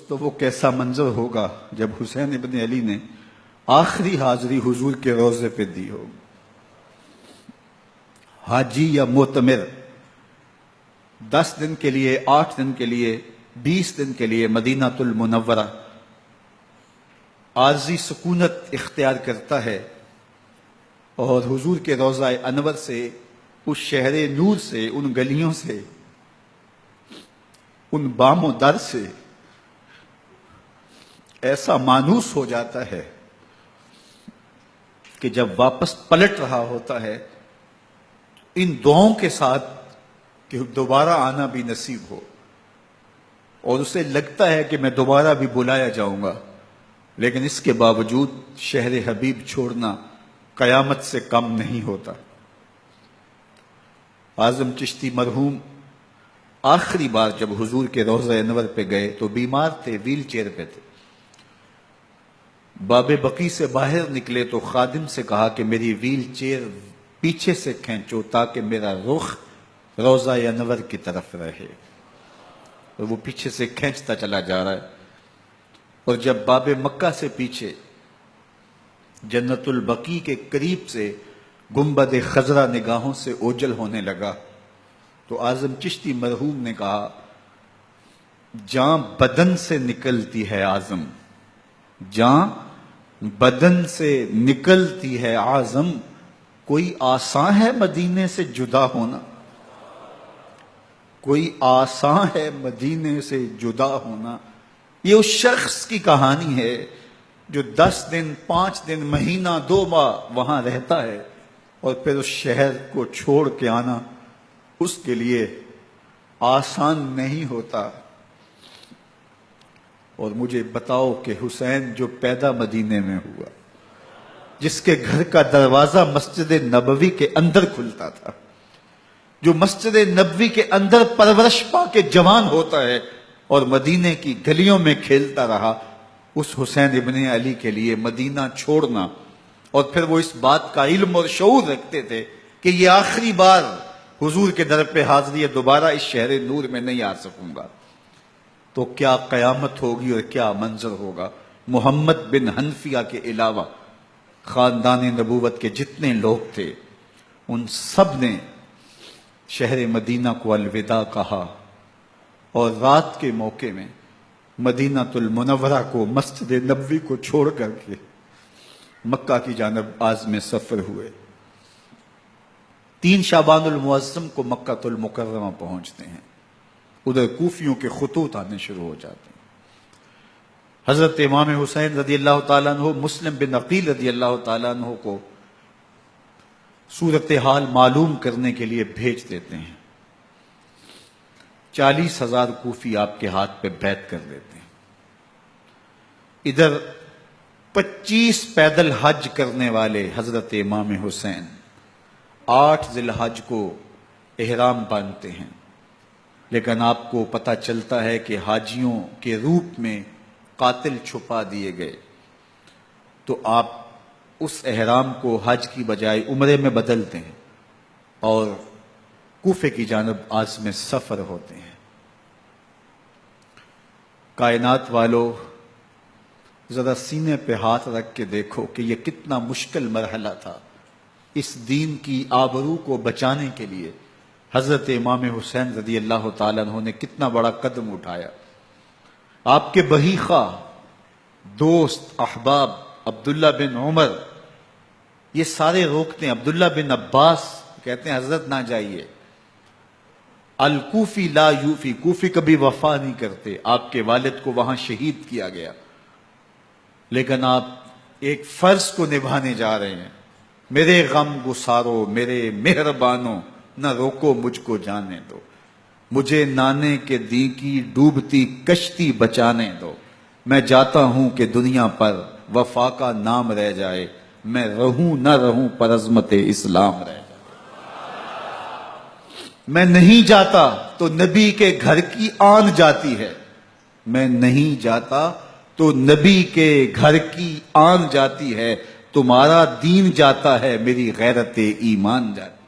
تو وہ کیسا منظر ہوگا جب حسین ابن علی نے آخری حاضری حضور کے روضے پہ دی ہو. حاجی یا معتمر 10 دن کے لیے، 8 دن کے لیے، 20 دن کے لیے مدینہ المنورہ عارضی سکونت اختیار کرتا ہے اور حضور کے روضہ انور سے، اس شہر نور سے، ان گلیوں سے، ان بام و در سے ایسا مانوس ہو جاتا ہے کہ جب واپس پلٹ رہا ہوتا ہے ان دعاؤں کے ساتھ کہ دوبارہ آنا بھی نصیب ہو، اور اسے لگتا ہے کہ میں دوبارہ بھی بلایا جاؤں گا، لیکن اس کے باوجود شہر حبیب چھوڑنا قیامت سے کم نہیں ہوتا. اعظم چشتی مرحوم آخری بار جب حضور کے روضہ انور پہ گئے تو بیمار تھے، ویل چیئر پہ تھے. باب بقی سے باہر نکلے تو خادم سے کہا کہ میری ویل چیئر پیچھے سے کھینچو تاکہ میرا رخ روضہ انور کی طرف رہے. اور وہ پیچھے سے کھینچتا چلا جا رہا ہے، اور جب باب مکہ سے پیچھے جنت البقیع کے قریب سے گنبد خضرا نگاہوں سے اوجل ہونے لگا تو اعظم چشتی مرحوم نے کہا، جاں بدن سے نکلتی ہے اعظم، جاں بدن سے نکلتی ہے اعظم، کوئی آسان ہے مدینے سے جدا ہونا، کوئی آسان ہے مدینے سے جدا ہونا. یہ اس شخص کی کہانی ہے جو 10 دن، 5 دن، مہینہ، 2 ماہ وہاں رہتا ہے اور پھر اس شہر کو چھوڑ کے آنا اس کے لیے آسان نہیں ہوتا. اور مجھے بتاؤ کہ حسین جو پیدا مدینے میں ہوا، جس کے گھر کا دروازہ مسجد نبوی کے اندر کھلتا تھا، جو مسجد نبوی کے اندر پرورش پا کے جوان ہوتا ہے اور مدینے کی گلیوں میں کھیلتا رہا، اس حسین ابن علی کے لیے مدینہ چھوڑنا، اور پھر وہ اس بات کا علم اور شعور رکھتے تھے کہ یہ آخری بار حضور کے در پہ حاضری ہے، دوبارہ اس شہر نور میں نہیں آ سکوں گا، تو کیا قیامت ہوگی اور کیا منظر ہوگا. محمد بن حنفیہ کے علاوہ خاندان نبوت کے جتنے لوگ تھے ان سب نے شہر مدینہ کو الوداع کہا، اور رات کے موقع میں مدینہ المنورہ کو، مسجد نبوی کو چھوڑ کر کے مکہ کی جانب عازم سفر ہوئے. 3 شعبان المعظم کو مکہ المکرمہ پہنچتے ہیں. ادھر کوفیوں کے خطوط آنے شروع ہو جاتے ہیں. حضرت امام حسین رضی اللہ تعالیٰ عنہ مسلم بن عقیل رضی اللہ تعالیٰ عنہ کو صورتحال معلوم کرنے کے لیے بھیج دیتے ہیں. 40,000 کوفی آپ کے ہاتھ پہ بیعت کر دیتے ہیں. ادھر 25 پیدل حج کرنے والے حضرت امام حسین 8 ذی الحج کو احرام باندھتے ہیں، لیکن آپ کو پتہ چلتا ہے کہ حاجیوں کے روپ میں قاتل چھپا دیے گئے، تو آپ اس احرام کو حج کی بجائے عمرے میں بدلتے ہیں اور کوفے کی جانب عازم سفر ہوتے ہیں. کائنات والو، ذرا سینے پہ ہاتھ رکھ کے دیکھو کہ یہ کتنا مشکل مرحلہ تھا. اس دین کی آبرو کو بچانے کے لیے حضرت امام حسین رضی اللہ تعالیٰ عنہ نے کتنا بڑا قدم اٹھایا. آپ کے بہیخہ، دوست، احباب عبداللہ بن عمر یہ سارے روکتے ہیں. عبداللہ بن عباس کہتے ہیں حضرت نہ جائیے. الکوفی لا یوفی، کوفی کبھی وفا نہیں کرتے. آپ کے والد کو وہاں شہید کیا گیا، لیکن آپ ایک فرض کو نبھانے جا رہے ہیں. میرے غم گسارو، میرے مہربانو، نہ روکو مجھ کو جانے دو، مجھے نانے کے دی کی ڈوبتی کشتی بچانے دو. میں جاتا ہوں کہ دنیا پر وفا کا نام رہ جائے، میں رہوں نہ رہوں پر عظمت اسلام رہ جائے. میں نہیں جاتا تو نبی کے گھر کی آن جاتی ہے، میں نہیں جاتا تو نبی کے گھر کی آن جاتی ہے. تمہارا دین جاتا ہے، میری غیرت ایمان جاتی ہے.